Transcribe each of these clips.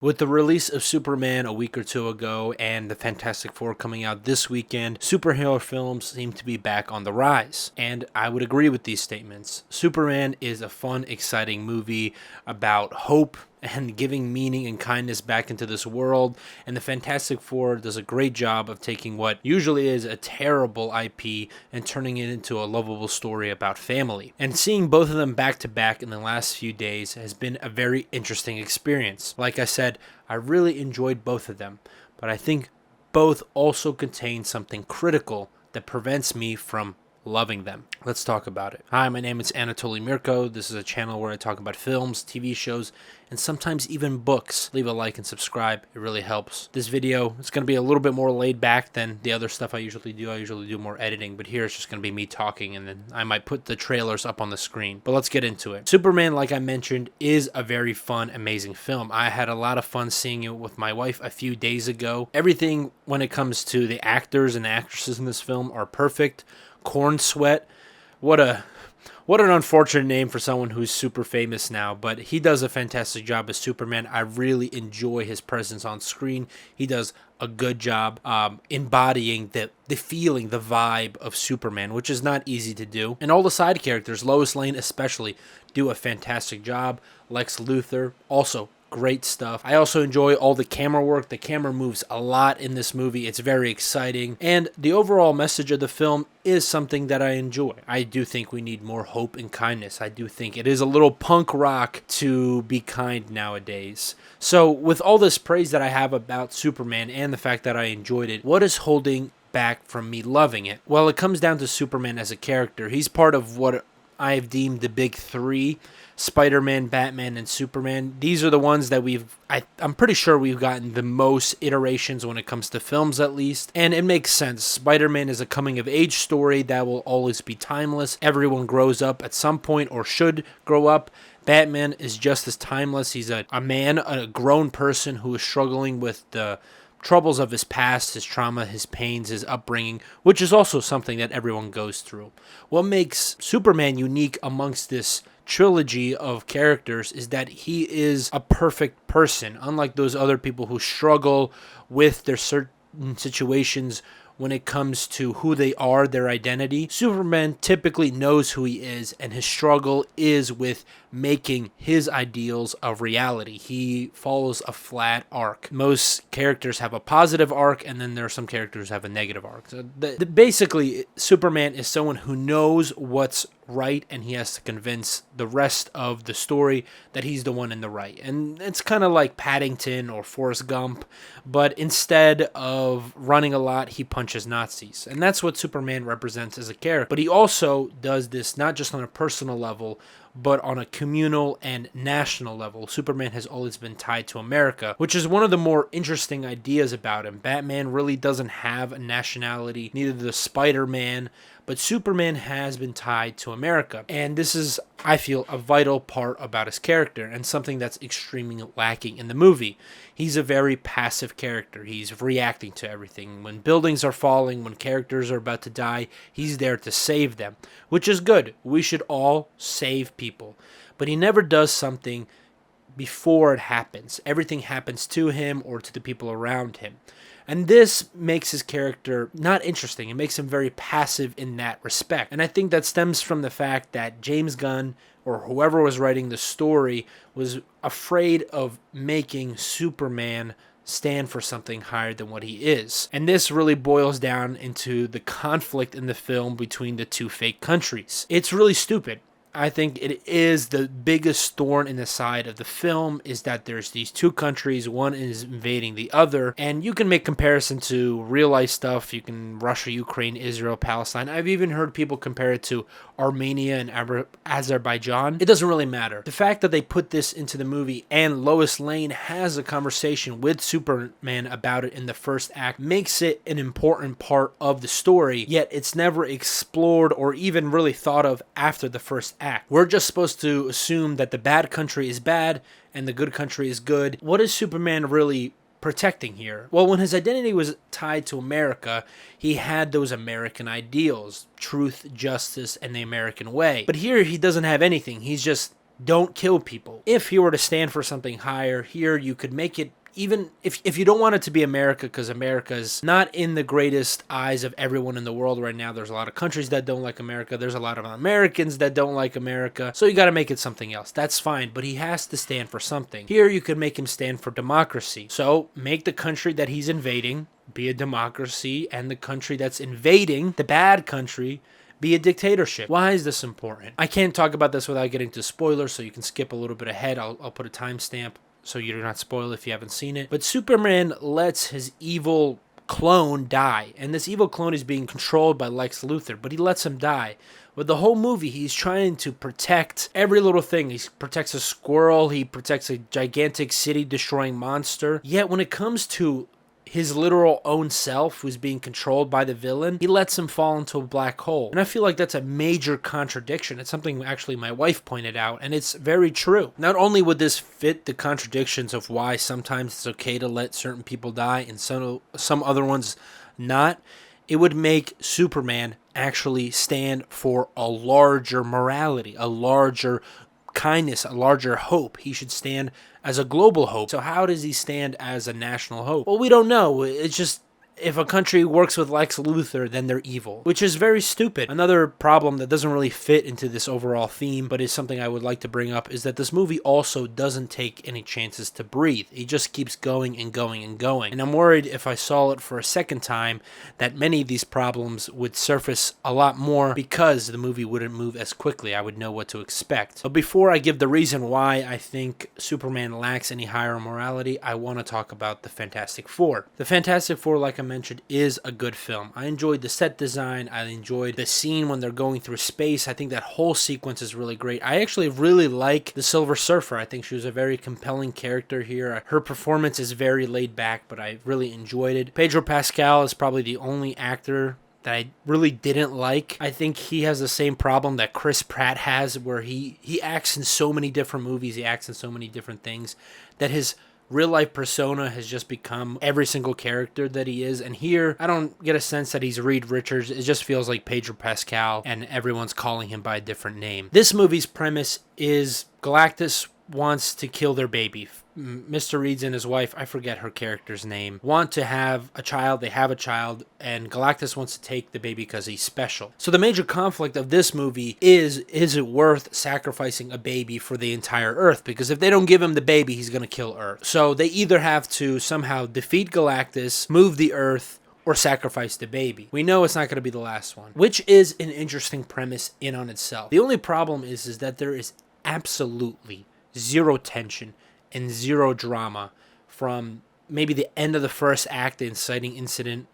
With the release of Superman a week or two ago and the Fantastic Four coming out this weekend, superhero films seem to be back on the rise. And I would agree with these statements. Superman is a fun, exciting movie about hope and giving meaning and kindness back into this world, and the Fantastic Four does a great job of taking what usually is a terrible IP and turning it into a lovable story about family. And seeing both of them back to back in the last few days has been a very interesting experience. Like I said, I really enjoyed both of them, but I think both also contain something critical that prevents me from loving them. Let's talk about it. Hi, my name is Anatoliy Mirko. This is a channel where I talk about films, TV shows, and sometimes even books. Leave a like and subscribe. It really helps. This video is going to be a little bit more laid back than the other stuff I usually do. I usually do more editing, but here it's just going to be me talking, and then I might put the trailers up on the screen. But let's get into it. Superman, like I mentioned, is a very fun, amazing film. I had a lot of fun seeing it with my wife a few days ago. Everything when it comes to the actors and actresses in this film are perfect. Corn Sweat, what an unfortunate name for someone who's super famous now, but he does a fantastic job as Superman. I really enjoy his presence on screen. He does a good job embodying the feeling, the vibe of Superman, which is not easy to do. And all the side characters, Lois Lane especially, do a fantastic job. Lex Luthor, also great stuff. I also enjoy all the camera work. The camera moves a lot in this movie. It's very exciting. And the overall message of the film is something that I enjoy. I do think we need more hope and kindness. I do think it is a little punk rock to be kind nowadays. So with all this praise that I have about Superman and the fact that I enjoyed it, what is holding back from me loving it? Well, it comes down to Superman as a character. He's part of what I've deemed the big three: Spider-Man, Batman, and Superman. These are the ones that I'm pretty sure we've gotten the most iterations when it comes to films, at least. And it makes sense. Spider-Man is a coming-of-age story that will always be timeless. Everyone grows up at some point, or should grow up. Batman is just as timeless. He's a man, a grown person who is struggling with the troubles of his past, his trauma, his pains, his upbringing, which is also something that everyone goes through. What makes Superman unique amongst this trilogy of characters is that he is a perfect person, unlike those other people who struggle with their certain situations when it comes to who they are, their identity. Superman typically knows who he is, and his struggle is with making his ideals a reality. He follows a flat arc. Most characters have a positive arc, and then there are some characters who have a negative arc. So basically, Superman is someone who knows what's right, and he has to convince the rest of the story that he's the one in the right. And it's kind of like Paddington or Forrest Gump, but instead of running a lot, he punches Nazis. And that's what Superman represents as a character. But he also does this not just on a personal level, but on a communal and national level. Superman has always been tied to America, which is one of the more interesting ideas about him. Batman really doesn't have a nationality, neither does Spider-Man, but Superman has been tied to America. And this is, I feel, a vital part about his character, and something that's extremely lacking in the movie. He's a very passive character. He's reacting to everything. When buildings are falling, when characters are about to die, he's there to save them, which is good. We should all save people. But he never does something before it happens. Everything happens to him or to the people around him. And this makes his character not interesting. It makes him very passive in that respect. And I think that stems from the fact that James Gunn, or whoever was writing the story, was afraid of making Superman stand for something higher than what he is. And this really boils down into the conflict in the film between the two fake countries. It's really stupid. I think it is the biggest thorn in the side of the film, is that there's these two countries, one is invading the other, and you can make comparison to real life stuff. You can Russia, Ukraine, Israel, Palestine. I've even heard people compare it to Armenia and Azerbaijan. It doesn't really matter. The fact that they put this into the movie and Lois Lane has a conversation with Superman about it in the first act makes it an important part of the story, yet it's never explored or even really thought of after the first act. We're just supposed to assume that the bad country is bad and the good country is good. What is Superman really protecting here? Well, when his identity was tied to America, he had those American ideals: truth, justice, and the American way. But here he doesn't have anything. He's just don't kill people. If he were to stand for something higher, here you could make it, even if you don't want it to be America, because America's not in the greatest eyes of everyone in the world right now. There's a lot of countries that don't like America. There's a lot of Americans that don't like America. So you got to make it something else. That's fine, but he has to stand for something. Here you could make him stand for democracy. So make the country that he's invading be a democracy, and the country that's invading, the bad country, be a dictatorship. Why is this important? I can't talk about this without getting to spoilers, so you can skip a little bit ahead. I'll put a timestamp so you're not spoiled if you haven't seen it. But Superman lets his evil clone die, and this evil clone is being controlled by Lex Luthor, but he lets him die. With the whole movie, he's trying to protect every little thing. He protects a squirrel, he protects a gigantic city-destroying monster. Yet when it comes to his literal own self, who's being controlled by the villain, he lets him fall into a black hole. And I feel like that's a major contradiction. It's something actually my wife pointed out, and it's very true. Not only would this fit the contradictions of why sometimes it's okay to let certain people die and some other ones not, it would make Superman actually stand for a larger morality, a larger kindness, a larger hope. He should stand as a global hope. So how does he stand as a national hope? Well, we don't know. It's just, if a country works with Lex Luthor, then they're evil, which is very stupid. Another problem that doesn't really fit into this overall theme, but is something I would like to bring up, is that this movie also doesn't take any chances to breathe. He just keeps going and going and going. And I'm worried if I saw it for a second time that many of these problems would surface a lot more because the movie wouldn't move as quickly. I would know what to expect. But before I give the reason why I think Superman lacks any higher morality, I want to talk about the Fantastic Four. The Fantastic Four, like I mentioned, is a good film. I enjoyed the set design. I enjoyed the scene when they're going through space. I think that whole sequence is really great. I actually really like the Silver Surfer. I think she was a very compelling character here. Her performance is very laid back, but I really enjoyed it. Pedro Pascal is probably the only actor that I really didn't like. I think he has the same problem that Chris Pratt has, where he acts in so many different movies, he acts in so many different things, that his real life persona has just become every single character that he is. And here, I don't get a sense that he's Reed Richards. It just feels like Pedro Pascal, and everyone's calling him by a different name. This movie's premise is Galactus wants to kill their baby. Mr. Reeds and his wife, I forget her character's name, want to have a child. They have a child, and Galactus wants to take the baby because he's special. So the major conflict of this movie is it worth sacrificing a baby for the entire Earth? Because if they don't give him the baby, he's going to kill Earth. So they either have to somehow defeat Galactus, move the Earth, or sacrifice the baby. We know it's not going to be the last one, which is an interesting premise in on itself. The only problem is that there is absolutely zero tension and zero drama from maybe the end of the first act, the inciting incident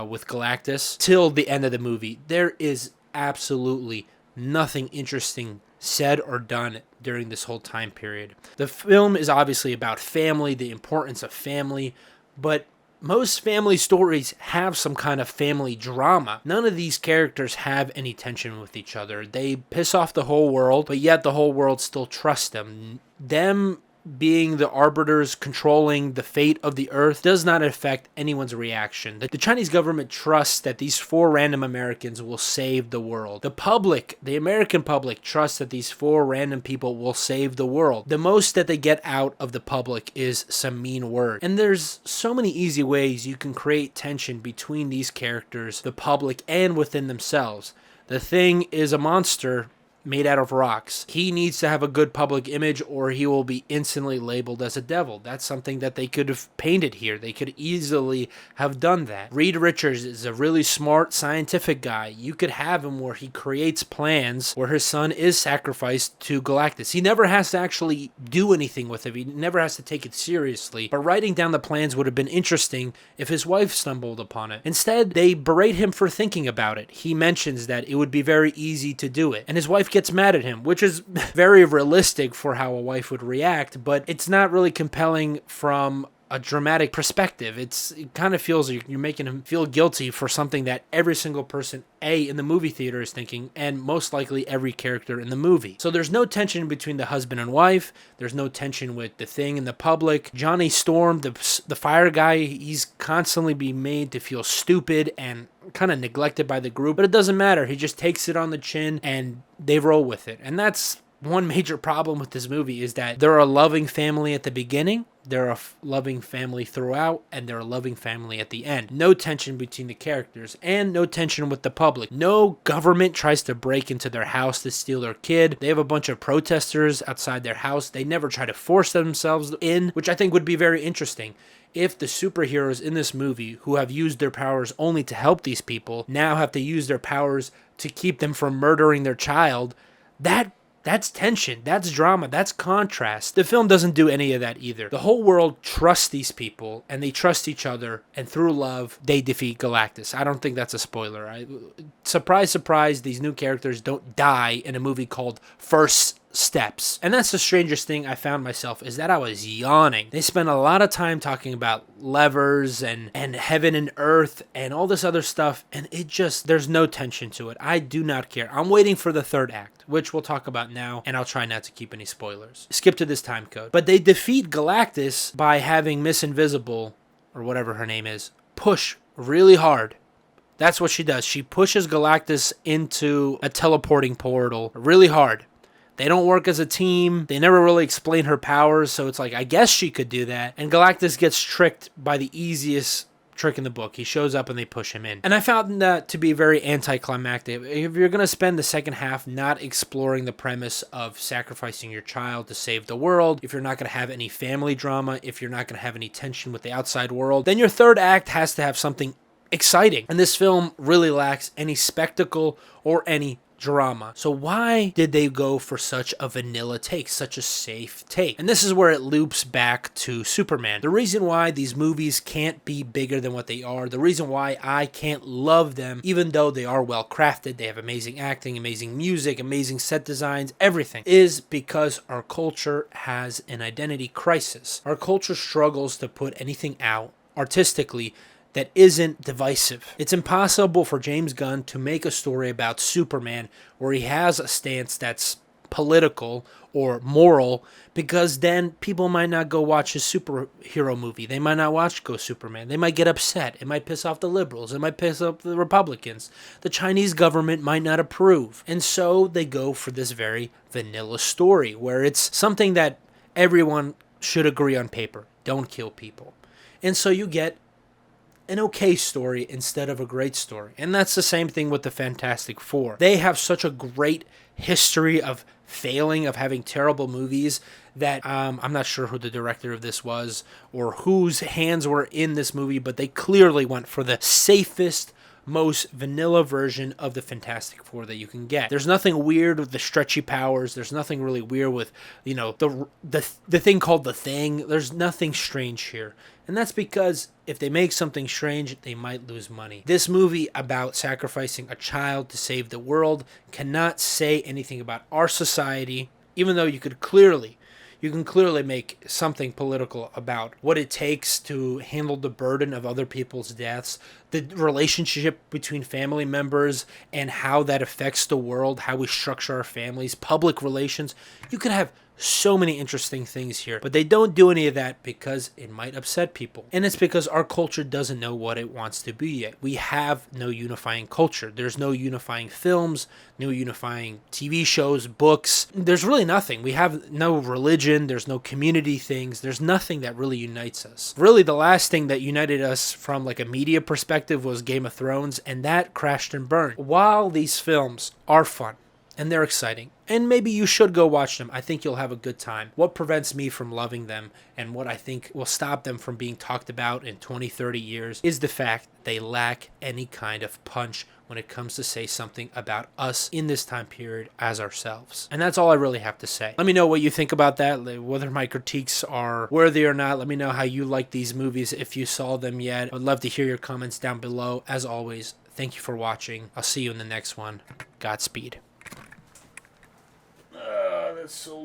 with Galactus, till the end of the movie. There is absolutely nothing interesting said or done during this whole time period. The film is obviously about family, the importance of family, but most family stories have some kind of family drama. None of these characters have any tension with each other. They piss off the whole world, but yet the whole world still trusts them. Them being the arbiters controlling the fate of the Earth does not affect anyone's reaction. The Chinese government trusts that these 4 random Americans will save the world. The public, the American public, trusts that these 4 random people will save the world. The most that they get out of the public is some mean word. And there's so many easy ways you can create tension between these characters, the public, and within themselves. The Thing is a monster made out of rocks. He needs to have a good public image, or he will be instantly labeled as a devil. That's something that they could have painted here. They could easily have done that. Reed Richards is a really smart scientific guy. You could have him where he creates plans where his son is sacrificed to Galactus. He never has to actually do anything with it. He never has to take it seriously. But writing down the plans would have been interesting if his wife stumbled upon it. Instead, they berate him for thinking about it. He mentions that it would be very easy to do it, and his wife gets mad at him, which is very realistic for how a wife would react, but it's not really compelling from a dramatic perspective. It kind of feels like you're making him feel guilty for something that every single person in the movie theater is thinking, and most likely every character in the movie. So there's no tension between the husband and wife. There's no tension with the Thing and the public. Johnny Storm, the fire guy, he's constantly being made to feel stupid and kind of neglected by the group, but it doesn't matter. He just takes it on the chin and they roll with it. And that's one major problem with this movie is that they're a loving family at the beginning, they're a loving family throughout, and they're a loving family at the end. No tension between the characters, and no tension with the public. No government tries to break into their house to steal their kid. They have a bunch of protesters outside their house. They never try to force themselves in, which I think would be very interesting. If the superheroes in this movie, who have used their powers only to help these people, now have to use their powers to keep them from murdering their child, that's tension, that's drama, that's contrast. The film doesn't do any of that either. The whole world trusts these people, and they trust each other, and through love, they defeat Galactus. I don't think that's a spoiler. Surprise, surprise, these new characters don't die in a movie called First Steps. And that's the strangest thing I found myself, is that I was yawning. They spent a lot of time talking about levers and heaven and earth and all this other stuff, and there's no tension to it. I do not care. I'm waiting for the third act, which we'll talk about now, and I'll try not to keep any spoilers. Skip to this time code. But they defeat Galactus by having Miss Invisible, or whatever her name is, push really hard. That's what she does. She pushes Galactus into a teleporting portal really hard. They don't work as a team. They never really explain her powers, so it's like, I guess she could do that. And Galactus gets tricked by the easiest trick in the book. He shows up and they push him in. And I found that to be very anticlimactic. If you're going to spend the second half not exploring the premise of sacrificing your child to save the world, if you're not going to have any family drama, if you're not going to have any tension with the outside world, then your third act has to have something exciting. And this film really lacks any spectacle or any drama. So why did they go for such a vanilla take, such a safe take? And this is where it loops back to Superman. The reason why these movies can't be bigger than what they are, the reason why I can't love them, even though they are well crafted, they have amazing acting, amazing music, amazing set designs, everything, is because our culture has an identity crisis. Our culture struggles to put anything out artistically that isn't divisive. It's impossible for James Gunn to make a story about Superman where he has a stance that's political or moral, because then people might not go watch his superhero movie. They might not watch Go Superman. They might get upset. It might piss off the liberals. It might piss off the Republicans. The Chinese government might not approve. And so they go for this very vanilla story where it's something that everyone should agree on paper. Don't kill people. And so you get an okay story instead of a great story. And that's the same thing with the Fantastic Four. They have such a great history of failing, of having terrible movies, that I'm not sure who the director of this was or whose hands were in this movie, but they clearly went for the safest, most vanilla version of the Fantastic Four that you can get. There's nothing weird with the stretchy powers. There's nothing really weird with, the thing called the Thing. There's nothing strange here. And that's because if they make something strange, they might lose money. This movie about sacrificing a child to save the world cannot say anything about our society, even though you can clearly make something political about what it takes to handle the burden of other people's deaths, the relationship between family members and how that affects the world, how we structure our families, public relations. You can have so many interesting things here, but they don't do any of that because it might upset people. And it's because our culture doesn't know what it wants to be yet. We have no unifying culture. There's no unifying films, no unifying TV shows, books. There's really nothing. We have no religion. There's no community things. There's nothing that really unites us. Really, the last thing that united us from like a media perspective was Game of Thrones, and that crashed and burned. While these films are fun, and they're exciting, and maybe you should go watch them, I think you'll have a good time. What prevents me from loving them, and what I think will stop them from being talked about in 20, 30 years, is the fact they lack any kind of punch when it comes to say something about us in this time period as ourselves. And that's all I really have to say. Let me know what you think about that, whether my critiques are worthy or not. Let me know how you like these movies if you saw them yet. I'd love to hear your comments down below. As always, thank you for watching. I'll see you in the next one. Godspeed. That's so